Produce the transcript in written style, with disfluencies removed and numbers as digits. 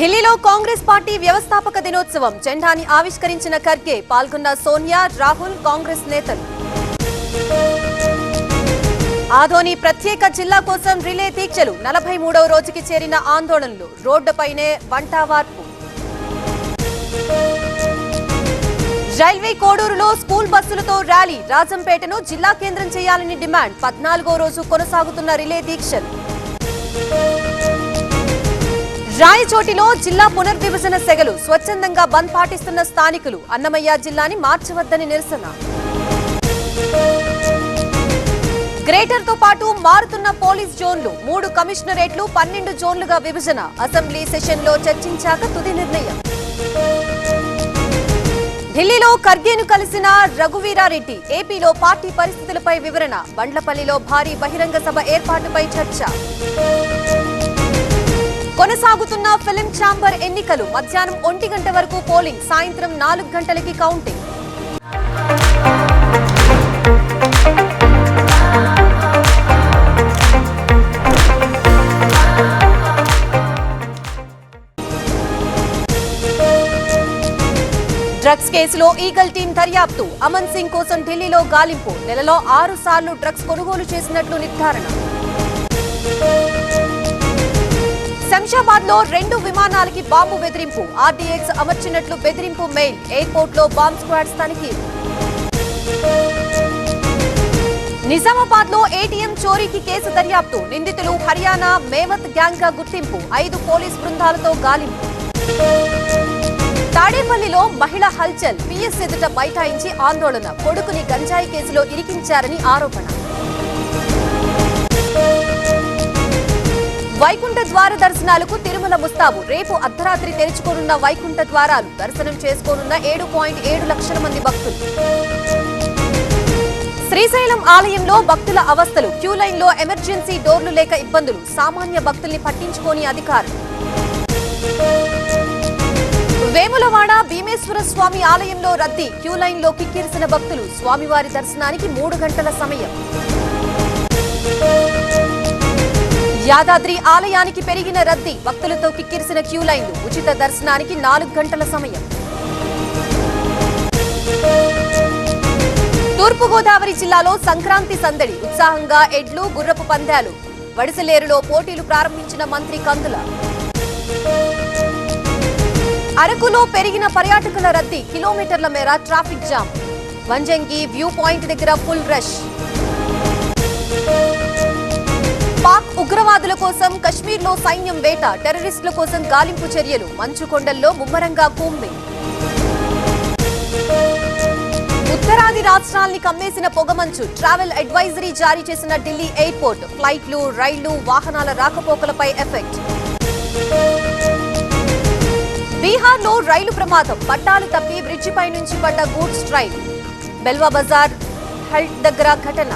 ఢిల్లీలో కాంగ్రెస్ పార్టీ వ్యవస్థాపక దినోత్సవం జెండాని ఆవిష్కరించిన ఖర్గే పాల్గొన్న సోనియా రాహుల్ కాంగ్రెస్ నేతలు. ఆదోని ప్రత్యేక జిల్లా కోసం రిలే దీక్షలు 43వ రోజుకి చేరిన ఆందోళనలు రోడ్డుపైనే వంటవార్పు. రైల్వే కోడూరులో స్కూల్ బస్సులతో ర్యాలీ రాజంపేటను జిల్లా కేంద్రం చేయాలని డిమాండ్ 14వ రోజు కొనసాగుతున్న రిలే దీక్షలు. రాయచోటిలో జిల్లా పునర్విభజన సెగలు స్వచ్ఛందంగా బంద్ పాటిస్తున్న స్థానికులు అన్నమయ్య జిల్లాని మార్చవద్దని నిరసన. గ్రేటర్ తో పాటు మారుతున్న పోలీస్ జోన్లు 3 కమిషనరేట్లు 12 జోన్లుగా విభజన అసెంబ్లీ సెషన్లో చర్చించాక తుది నిర్ణయం. ఢిల్లీలో ఖర్గేను కలిసిన రఘువీరారెడ్డి ఏపీలో పార్టీ పరిస్థితులపై వివరణ బండ్లపల్లిలో భారీ బహిరంగ సభ ఏర్పాటుపై చర్చ. కొనసాగుతున్న ఫిలిం ఛాంబర్ ఎన్నికలు మధ్యాహ్నం 1 గంట వరకు పోలింగ్ సాయంత్రం 4 గంటలకి కౌంటింగ్. డ్రగ్స్ కేసులో ఈగల్ టీం దర్యాప్తు అమన్ సింగ్ కోసం ఢిల్లీలో గాలింపు నెలలో 6 సార్లు డ్రగ్స్ కొనుగోలు చేసినట్లు నిర్ధారణ. శంషాబాద్ లో 2 విమానాలకి బాంబు బెదిరింపు ఆర్డీఎక్స్ అమర్చినట్లు బెదిరింపు మెయిల్ ఎయిర్పోర్ట్ లో బాంబ్ స్క్వాడ్స్ తనిఖీ. నిజామాబాద్ లో ఏటీఎం చోరీకి కేసు దర్యాప్తు నిందితులు హర్యానా మేవత్ గ్యాంగ్ గా గుర్తింపు 5 పోలీస్ బృందాలతో గాలింపు. తాడేపల్లిలో మహిళ హల్చల్ పిఎస్ ఎదుట బైఠాయించి ఆందోళన కొడుకుని గంజాయి కేసులో ఇరికించారని ఆరోపణ. వైకుంఠ ద్వార దర్శనాలకు తిరుమల ముస్తాబు రేపు అర్ధరాత్రి తెరుచుకోనున్న వైకుంఠ ద్వారాలు దర్శనం చేసుకోనున్న 7.7 లక్షల మంది భక్తులు. శ్రీశైలం ఆలయంలో భక్తుల అవస్థలు క్యూ లైన్ లో ఎమర్జెన్సీ డోర్లు లేక ఇబ్బందులు సామాన్య భక్తుల్ని పట్టించుకోని అధికారులు. వేములవాడ భీమేశ్వర స్వామి ఆలయంలో రద్దీ క్యూ లైన్ లో కిక్కిరిసిన భక్తులు స్వామివారి దర్శనానికి 3 గంటల సమయం. యాదాద్రి ఆలయానికి పెరిగిన రద్దీ భక్తులతో కిక్కిరిసిన క్యూ లైన్లు ఉచిత దర్శనానికి 4 గంటల సమయం. తూర్పుగోదావరి జిల్లాలో సంక్రాంతి సందడి ఉత్సాహంగా ఎడ్లు గుర్రపు పందాలు వడిసలేరులో పోటీలు ప్రారంభించిన మంత్రి కందుల. అరకులో పెరిగిన పర్యాటకుల రద్దీ కిలోమీటర్ల మేర traffic jam Vanjangi view point దగ్గర ఫుల్ రష్. పాక్ ఉగ్రవాదుల కోసం కశ్మీర్లో సైన్యం వేట టెర్రరిస్టుల కోసం గాలింపు చర్యలు మంచు కొండల్లో ముమ్మరంగా కూంబింగ్. ఉత్తరాది రాష్ట్రాల్ని కమ్మేసిన పొగమంచు ట్రావెల్ అడ్వైజరీ జారీ చేసిన ఢిల్లీ ఎయిర్పోర్ట్ ఫ్లైట్లు రైళ్లు వాహనాల రాకపోకలపై ఎఫెక్ట్. బీహార్లో రైలు ప్రమాదం పట్టాలు తప్పి బ్రిడ్జిపై నుంచి పడ్డ గూడ్స్ ట్రైన్ బెల్వా బజార్ హల్ట్ దగ్గర ఘటన.